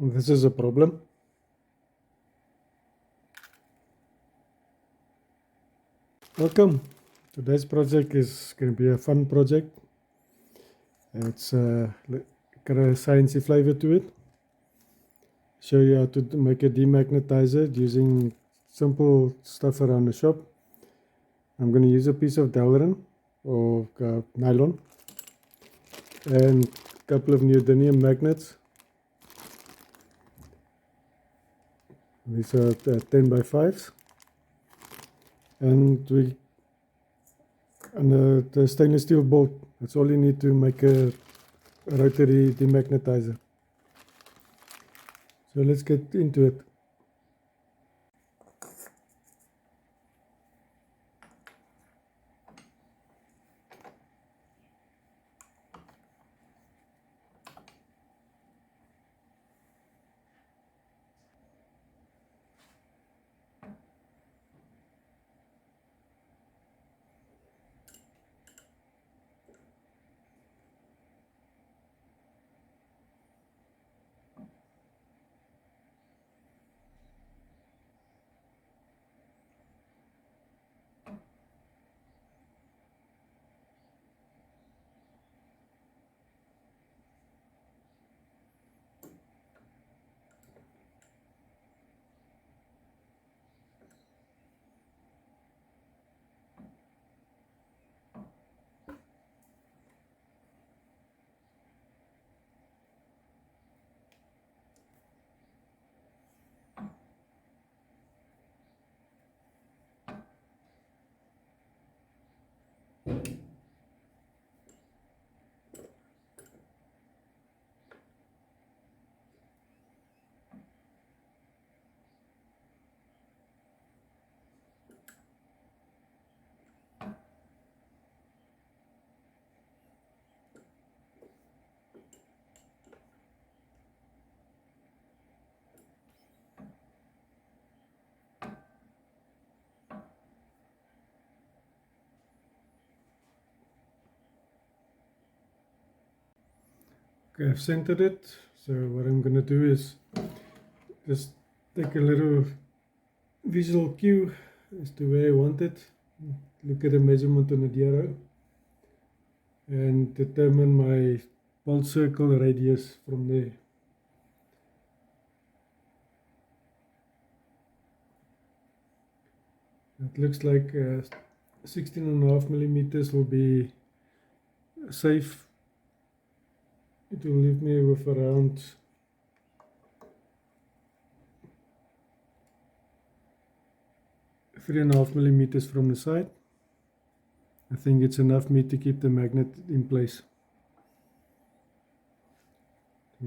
This is a problem. Welcome. Today's project is going to be a fun project. It's got a sciencey flavor to it. Show you how to make a demagnetizer using simple stuff around the shop. I'm going to use a piece of Delrin or nylon and a couple of neodymium magnets. These are 10 by 5s. And the stainless steel bolt. That's all you need to make a rotary demagnetizer. So let's get into it. Okay, I've centered it. So what I'm going to do is just take a little visual cue as to where I want it. Look at the measurement on the DRO and determine my bolt circle radius from there. It looks like 16.5 millimeters will be safe. It will leave me with around 3.5 millimeters from the side. I think it's enough me to keep the magnet in place.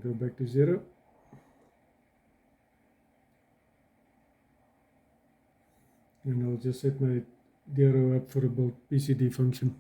Go back to 0. And I'll just set my DRO up for a bolt PCD function.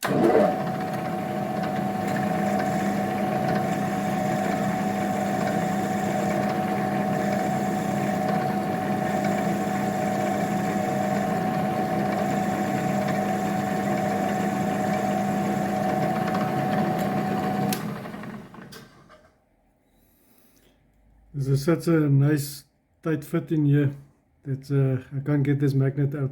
This is such a nice tight fit in here that I can't get this magnet out.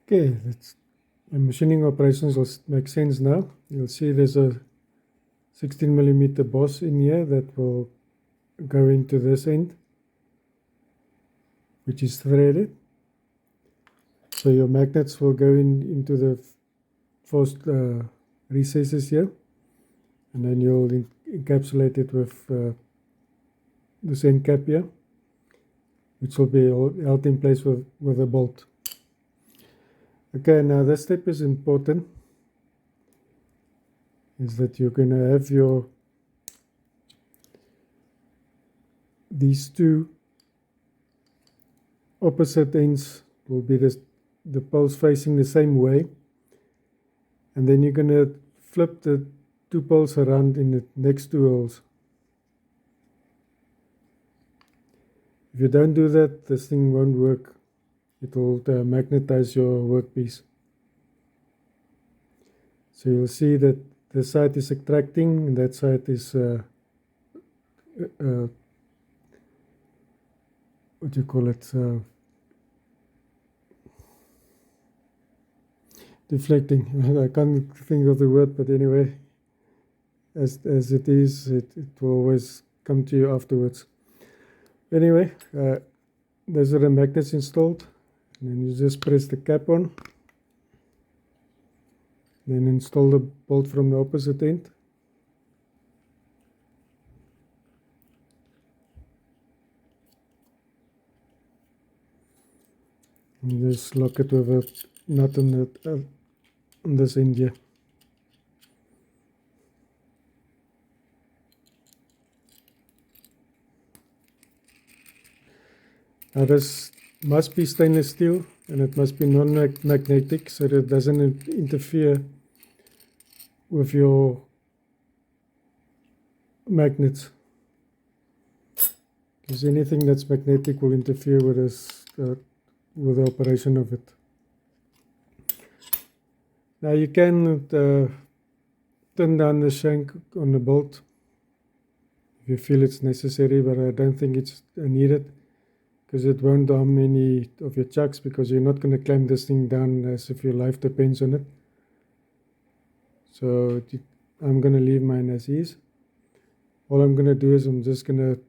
Okay, the machining operations will make sense now. You'll see there's a 16mm boss in here that will go into this end, which is threaded. So your magnets will go into the first recesses here, and then you'll encapsulate it with this end cap here, which will be held in place with a bolt. Okay, now this step is important, is that you're going to have these two opposite ends will be the poles facing the same way, and then you're going to flip the two poles around in the next two holes. If you don't do that, this thing won't work. It will magnetize your workpiece. So you'll see that this side is attracting and that side is what do you call it, deflecting. I can't think of the word, but anyway, as it is, it will always come to you afterwards. Anyway, those are the magnets installed, and then you just press the cap on, then install the bolt from the opposite end. And just lock it with a nut on this end here. Now this must be stainless steel, and it must be non-magnetic so that it doesn't interfere with your magnets, because anything that's magnetic will interfere with this with the operation of it. Now you can turn down the shank on the bolt if you feel it's necessary, but I don't think it's needed, because it won't harm any of your chucks, because you're not going to clamp this thing down as if your life depends on it. So I'm going to leave mine as is. All I'm going to do is I'm just going to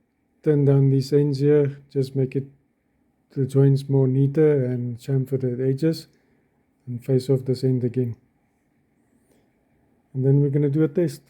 turn down these ends here, just make it the joints more neater and chamfer the edges, and face off this end again. And then we're going to do a test.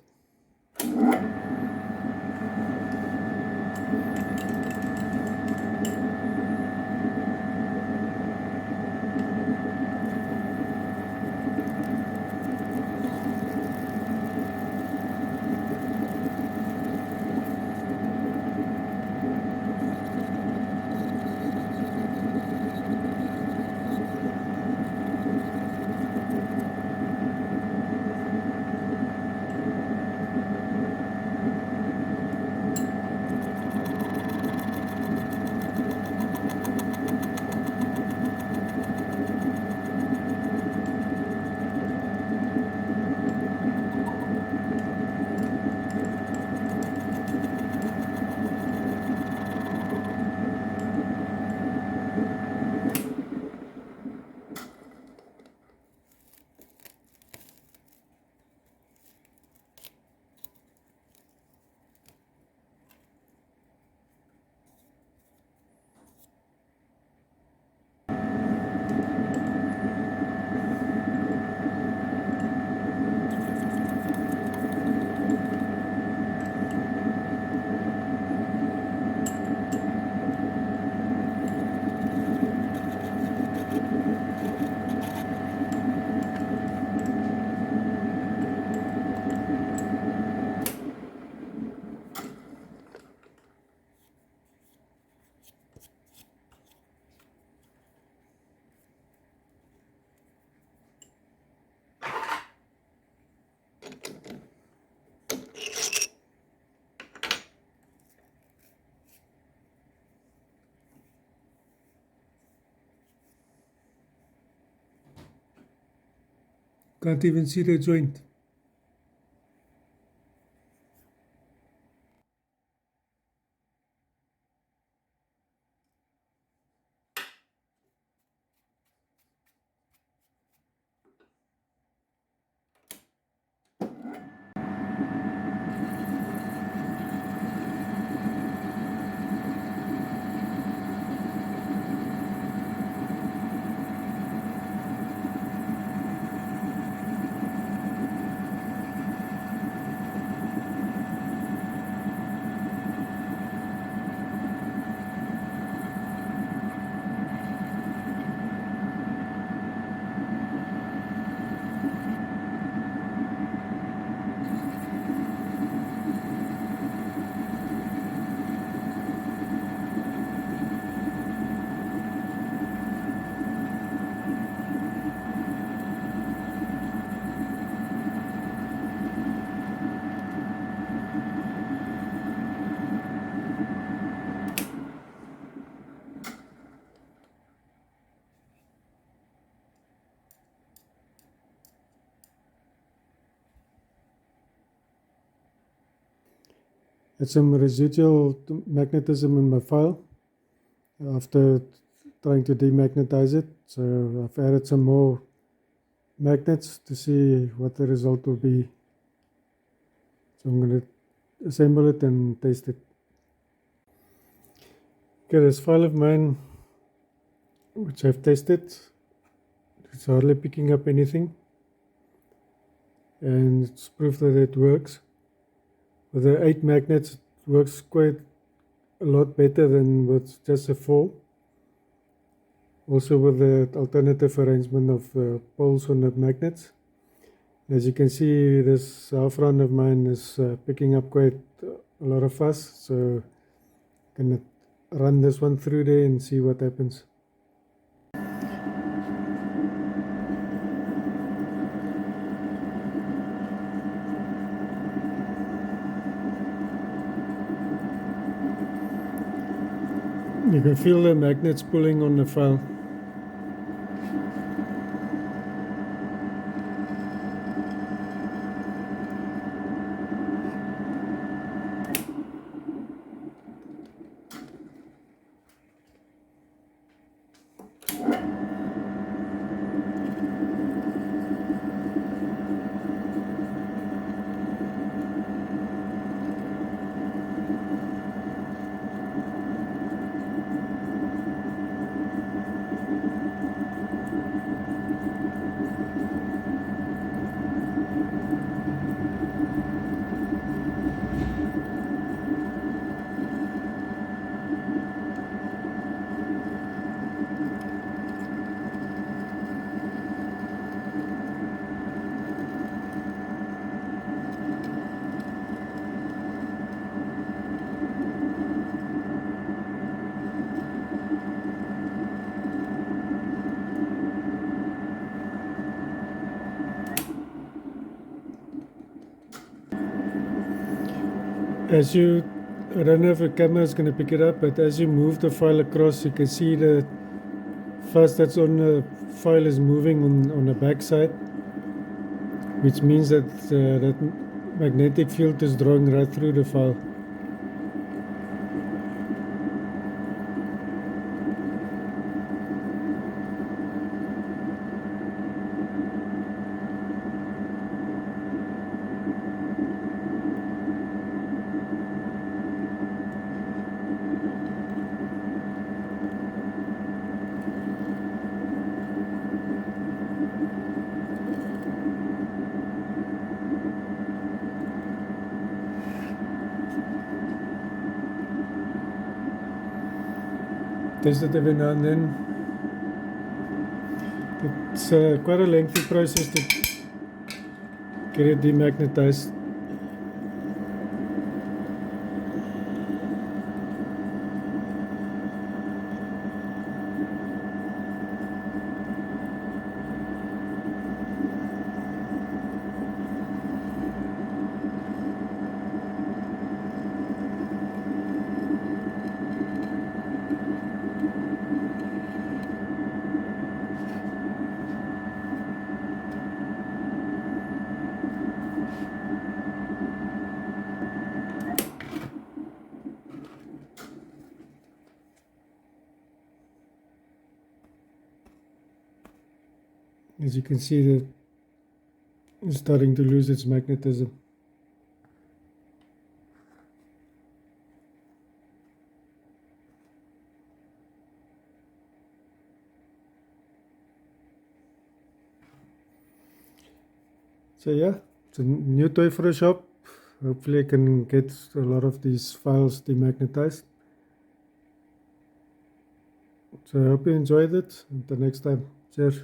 Can't even see the joint. had some residual magnetism in my file after trying to demagnetize it. So I've added some more magnets to see what the result will be. So I'm going to assemble it and test it. Okay, this file of mine, which I've tested, it's hardly picking up anything, and it's proof that it works. With the 8 magnets, it works quite a lot better than with just the 4. Also with the alternative arrangement of poles on the magnets. As you can see, this half round of mine is picking up quite a lot of fuss, so I'm going to run this one through there and see what happens. You can feel the magnets pulling on the file. I don't know if the camera is going to pick it up, but as you move the file across, you can see the fuzz that's on the file is moving on the back side, which means that that magnetic field is drawing right through the file. Test it every now and then. It's quite a lengthy process to get it demagnetized. As you can see, that it's starting to lose its magnetism. So yeah, it's a new toy for the shop. Hopefully I can get a lot of these files demagnetized. So I hope you enjoyed it. Until next time, cheers.